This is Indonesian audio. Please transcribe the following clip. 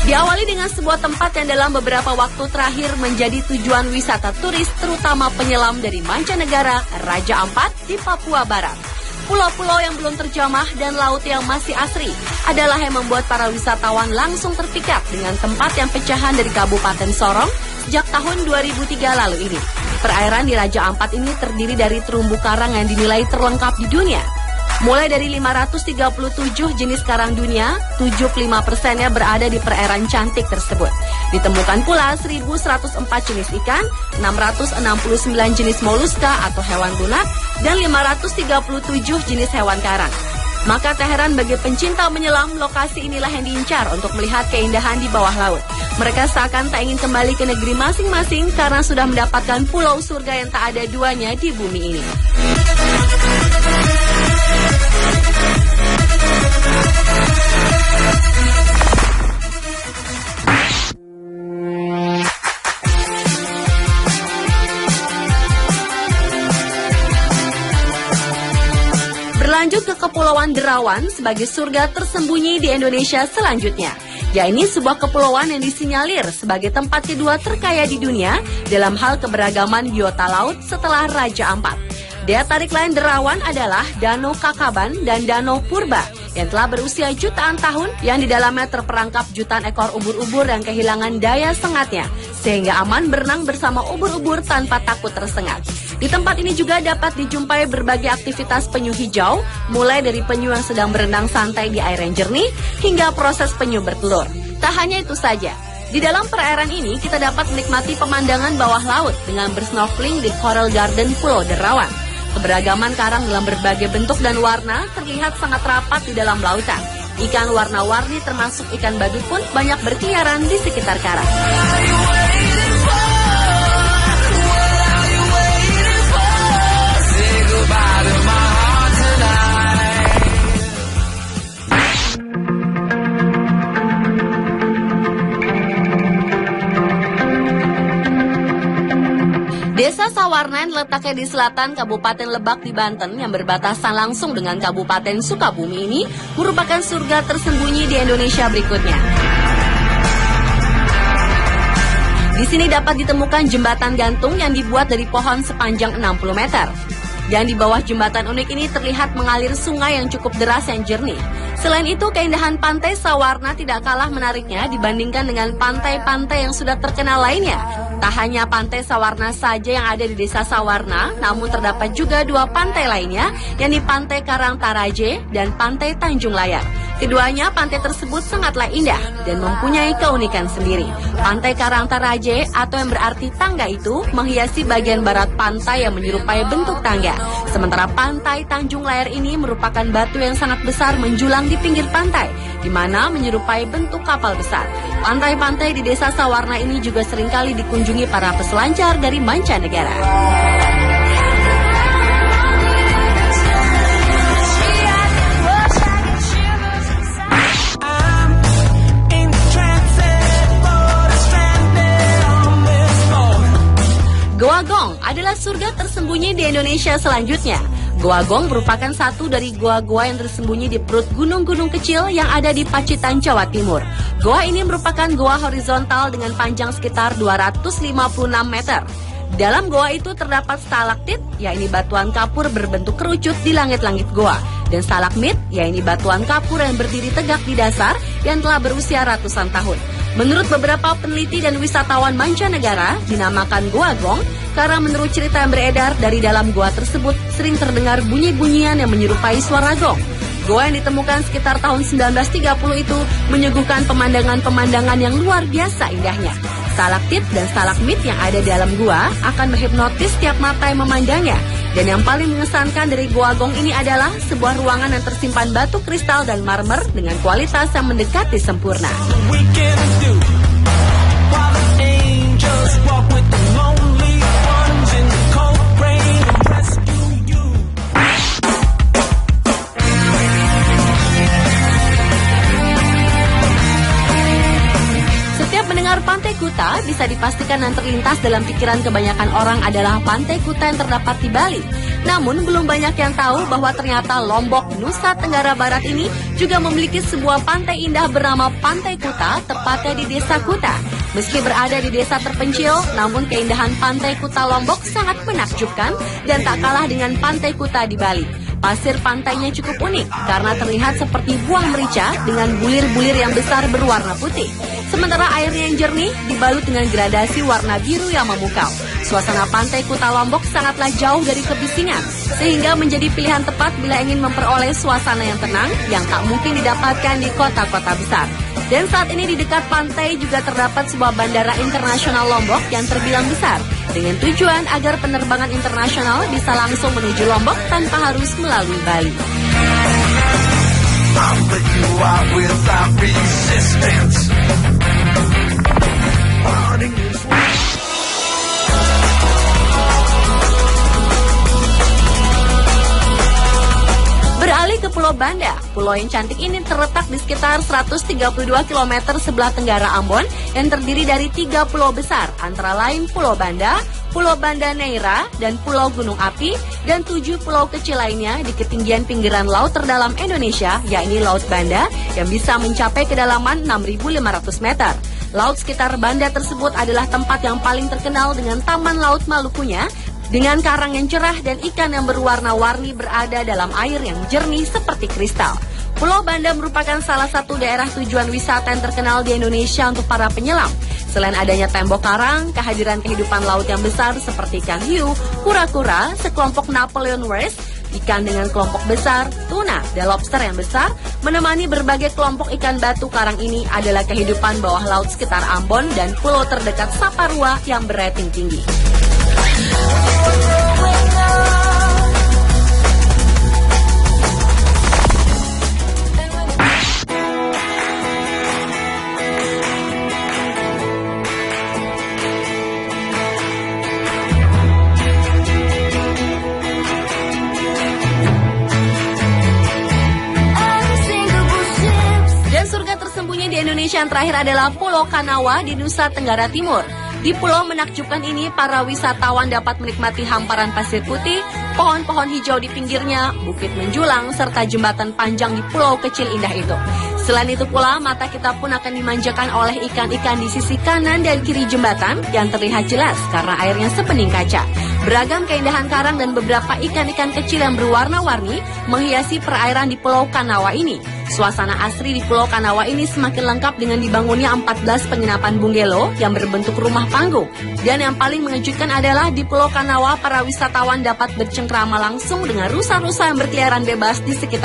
Diawali dengan sebuah tempat yang dalam beberapa waktu terakhir menjadi tujuan wisata turis terutama penyelam dari mancanegara, Raja Ampat di Papua Barat. Pulau-pulau yang belum terjamah dan laut yang masih asri adalah yang membuat para wisatawan langsung terpikat dengan tempat yang pecahan dari Kabupaten Sorong sejak tahun 2003 lalu ini. Perairan di Raja Ampat ini terdiri dari terumbu karang yang dinilai terlengkap di dunia. Mulai dari 537 jenis karang dunia, 75%-nya berada di perairan cantik tersebut. Ditemukan pula 1.104 jenis ikan, 669 jenis moluska atau hewan lunak, dan 537 jenis hewan karang. Maka tak heran bagi pencinta menyelam, lokasi inilah yang diincar untuk melihat keindahan di bawah laut. Mereka seakan tak ingin kembali ke negeri masing-masing karena sudah mendapatkan pulau surga yang tak ada duanya di bumi ini. Berlanjut ke Kepulauan Derawan sebagai surga tersembunyi di Indonesia selanjutnya. Yaitu sebuah kepulauan yang disinyalir sebagai tempat kedua terkaya di dunia dalam hal keberagaman biota laut setelah Raja Ampat. Daya tarik lain Derawan adalah Danau Kakaban dan Danau Purba yang telah berusia jutaan tahun yang di dalamnya terperangkap jutaan ekor ubur-ubur yang kehilangan daya sengatnya sehingga aman berenang bersama ubur-ubur tanpa takut tersengat. Di tempat ini juga dapat dijumpai berbagai aktivitas penyu hijau, mulai dari penyu yang sedang berenang santai di air yang jernih hingga proses penyu bertelur. Tak hanya itu saja, di dalam perairan ini kita dapat menikmati pemandangan bawah laut dengan bersnorkeling di Coral Garden Pulau Derawan. Keberagaman karang dalam berbagai bentuk dan warna terlihat sangat rapat di dalam lautan. Ikan warna-warni termasuk ikan badut pun banyak berkeliaran di sekitar karang. Desa Sawarna yang letaknya di selatan Kabupaten Lebak di Banten yang berbatasan langsung dengan Kabupaten Sukabumi ini merupakan surga tersembunyi di Indonesia berikutnya. Di sini dapat ditemukan jembatan gantung yang dibuat dari pohon sepanjang 60 meter. Dan di bawah jembatan unik ini terlihat mengalir sungai yang cukup deras yang jernih. Selain itu, keindahan pantai Sawarna tidak kalah menariknya dibandingkan dengan pantai-pantai yang sudah terkenal lainnya. Tak hanya pantai Sawarna saja yang ada di desa Sawarna, namun terdapat juga dua pantai lainnya, yakni Pantai Karangtaraje dan Pantai Tanjung Layar. Keduanya pantai tersebut sangatlah indah dan mempunyai keunikan sendiri. Pantai Karangtaraje atau yang berarti tangga itu menghiasi bagian barat pantai yang menyerupai bentuk tangga. Sementara Pantai Tanjung Layar ini merupakan batu yang sangat besar menjulang di pinggir pantai, di mana menyerupai bentuk kapal besar. Pantai-pantai di desa Sawarna ini juga seringkali dikunjungi para peselancar dari mancanegara. Goa Gong adalah surga tersembunyi di Indonesia selanjutnya. Goa Gong merupakan satu dari goa-goa yang tersembunyi di perut gunung-gunung kecil yang ada di Pacitan, Jawa Timur. Goa ini merupakan goa horizontal dengan panjang sekitar 256 meter. Dalam goa itu terdapat stalaktit, yaitu batuan kapur berbentuk kerucut di langit-langit goa. Dan stalagmit, yaitu batuan kapur yang berdiri tegak di dasar yang telah berusia ratusan tahun. Menurut beberapa peneliti dan wisatawan mancanegara, dinamakan Goa Gong karena menurut cerita yang beredar dari dalam goa tersebut sering terdengar bunyi-bunyian yang menyerupai suara gong. Goa yang ditemukan sekitar tahun 1930 itu menyuguhkan pemandangan-pemandangan yang luar biasa indahnya. Stalaktit dan stalagmit yang ada di dalam gua akan menghipnotis setiap mata yang memandangnya. Dan yang paling mengesankan dari Goa Gong ini adalah sebuah ruangan yang tersimpan batu kristal dan marmer dengan kualitas yang mendekati sempurna. Seputar Pantai Kuta bisa dipastikan yang terlintas dalam pikiran kebanyakan orang adalah Pantai Kuta yang terdapat di Bali. Namun belum banyak yang tahu bahwa ternyata Lombok, Nusa Tenggara Barat ini juga memiliki sebuah pantai indah bernama Pantai Kuta, tepatnya di Desa Kuta. Meski berada di desa terpencil, namun keindahan Pantai Kuta Lombok sangat menakjubkan dan tak kalah dengan Pantai Kuta di Bali. Pasir pantainya cukup unik karena terlihat seperti buah merica dengan bulir-bulir yang besar berwarna putih. Sementara airnya yang jernih dibalut dengan gradasi warna biru yang memukau. Suasana Pantai Kuta Lombok sangatlah jauh dari kebisingan, sehingga menjadi pilihan tepat bila ingin memperoleh suasana yang tenang yang tak mungkin didapatkan di kota-kota besar. Dan saat ini di dekat pantai juga terdapat sebuah bandara internasional Lombok yang terbilang besar, dengan tujuan agar penerbangan internasional bisa langsung menuju Lombok tanpa harus melalui Bali. Beralih ke Pulau Banda, pulau yang cantik ini terletak di sekitar 132 km sebelah tenggara Ambon yang terdiri dari 3 pulau besar, antara lain Pulau Banda, Pulau Banda Neira, dan Pulau Gunung Api, dan 7 pulau kecil lainnya di ketinggian pinggiran laut terdalam Indonesia, yakni Laut Banda, yang bisa mencapai kedalaman 6.500 meter. Laut sekitar Banda tersebut adalah tempat yang paling terkenal dengan Taman Laut Malukunya, dengan karang yang cerah dan ikan yang berwarna-warni berada dalam air yang jernih seperti kristal. Pulau Banda merupakan salah satu daerah tujuan wisata yang terkenal di Indonesia untuk para penyelam. Selain adanya tembok karang, kehadiran kehidupan laut yang besar seperti ikan hiu, kura-kura, sekelompok Napoleon whales, ikan dengan kelompok besar, tuna, dan lobster yang besar, menemani berbagai kelompok ikan batu karang ini adalah kehidupan bawah laut sekitar Ambon dan pulau terdekat Saparua yang berating tinggi. Dan surga tersembunyi di Indonesia yang terakhir adalah Pulau Kanawa di Nusa Tenggara Timur. Di pulau menakjubkan ini, para wisatawan dapat menikmati hamparan pasir putih, pohon-pohon hijau di pinggirnya, bukit menjulang, serta jembatan panjang di pulau kecil indah itu. Selain itu pula, mata kita pun akan dimanjakan oleh ikan-ikan di sisi kanan dan kiri jembatan yang terlihat jelas karena airnya sebening kaca. Beragam keindahan karang dan beberapa ikan-ikan kecil yang berwarna-warni menghiasi perairan di Pulau Kanawa ini. Suasana asri di Pulau Kanawa ini semakin lengkap dengan dibangunnya 14 penginapan bungalow yang berbentuk rumah panggung. Dan yang paling mengejutkan adalah di Pulau Kanawa para wisatawan dapat bercengkrama langsung dengan rusa-rusa yang berkeliaran bebas di sekitar